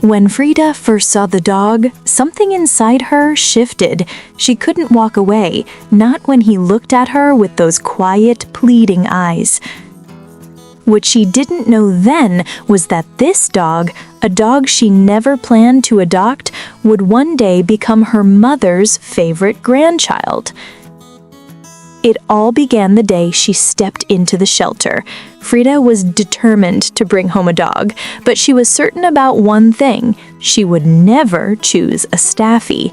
When Frida first saw the dog, something inside her shifted. She couldn't walk away, not when he looked at her with those quiet, pleading eyes. What she didn't know then was that this dog, a dog she never planned to adopt, would one day become her mother's favorite grandchild. It all began the day she stepped into the shelter. Frida was determined to bring home a dog, but she was certain about one thing: she would never choose a Staffy.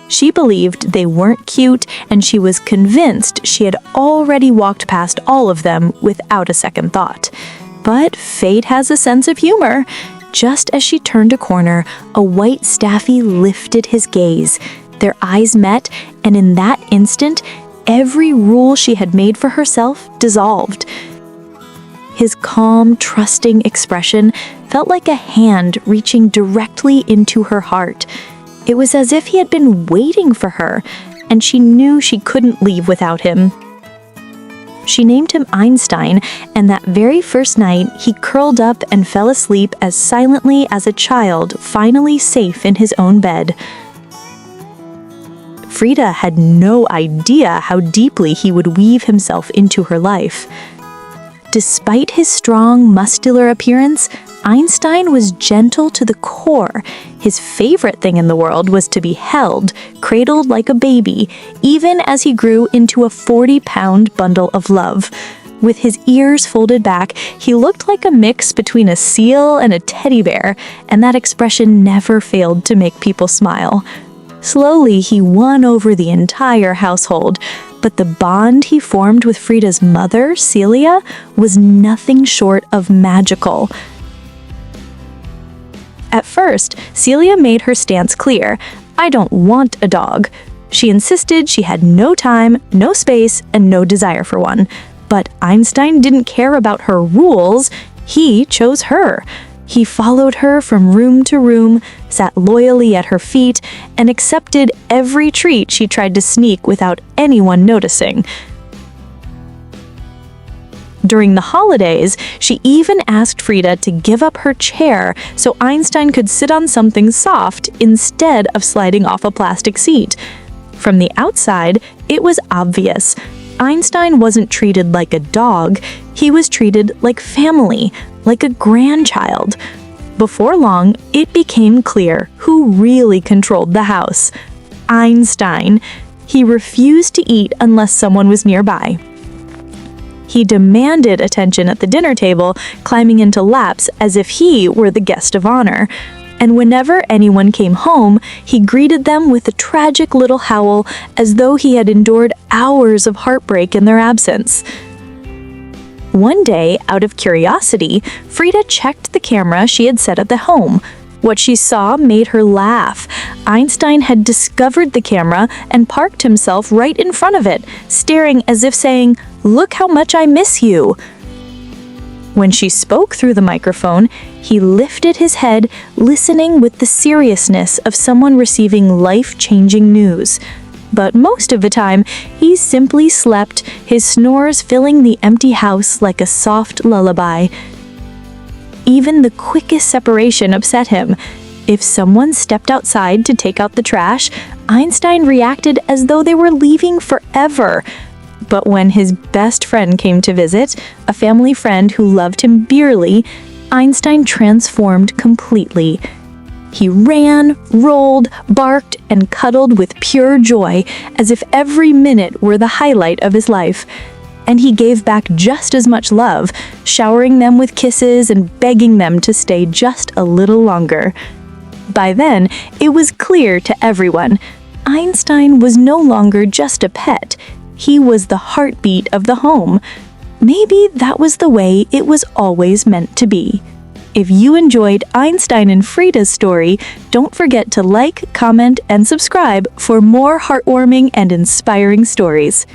She believed they weren't cute, and she was convinced she had already walked past all of them without a second thought. But fate has a sense of humor. Just as she turned a corner, a white Staffy lifted his gaze. Their eyes met, and in that instant, every rule she had made for herself dissolved. His calm, trusting expression felt like a hand reaching directly into her heart. It was as if he had been waiting for her, and she knew she couldn't leave without him. She named him Einstein, and that very first night, he curled up and fell asleep as silently as a child finally safe in his own bed. Frida had no idea how deeply he would weave himself into her life. Despite his strong, muscular appearance, Einstein was gentle to the core. His favorite thing in the world was to be held, cradled like a baby, even as he grew into a 40-pound bundle of love. With his ears folded back, he looked like a mix between a seal and a teddy bear, and that expression never failed to make people smile. Slowly, he won over the entire household, but the bond he formed with Frida's mother, Celia, was nothing short of magical. At first, Celia made her stance clear: "I don't want a dog." She insisted she had no time, no space, and no desire for one. But Einstein didn't care about her rules. He chose her. He followed her from room to room, sat loyally at her feet, and accepted every treat she tried to sneak without anyone noticing. During the holidays, she even asked Frida to give up her chair so Einstein could sit on something soft instead of sliding off a plastic seat. From the outside, it was obvious. Einstein wasn't treated like a dog. He was treated like family, like a grandchild. Before long, it became clear who really controlled the house: Einstein. He refused to eat unless someone was nearby. He demanded attention at the dinner table, climbing into laps as if he were the guest of honor. And whenever anyone came home, he greeted them with a tragic little howl, as though he had endured hours of heartbreak in their absence. One day, out of curiosity, Frida checked the camera she had set at the home. What she saw made her laugh. Einstein had discovered the camera and parked himself right in front of it, staring as if saying, "Look how much I miss you." When she spoke through the microphone, he lifted his head, listening with the seriousness of someone receiving life-changing news. But most of the time, he simply slept, his snores filling the empty house like a soft lullaby. Even the quickest separation upset him. If someone stepped outside to take out the trash, Einstein reacted as though they were leaving forever. But when his best friend came to visit, a family friend who loved him dearly, Einstein transformed completely. He ran, rolled, barked, and cuddled with pure joy, as if every minute were the highlight of his life. And he gave back just as much love, showering them with kisses and begging them to stay just a little longer. By then, it was clear to everyone: Einstein was no longer just a pet. He was the heartbeat of the home. Maybe that was the way it was always meant to be. If you enjoyed Einstein and Frida's story, don't forget to like, comment, and subscribe for more heartwarming and inspiring stories.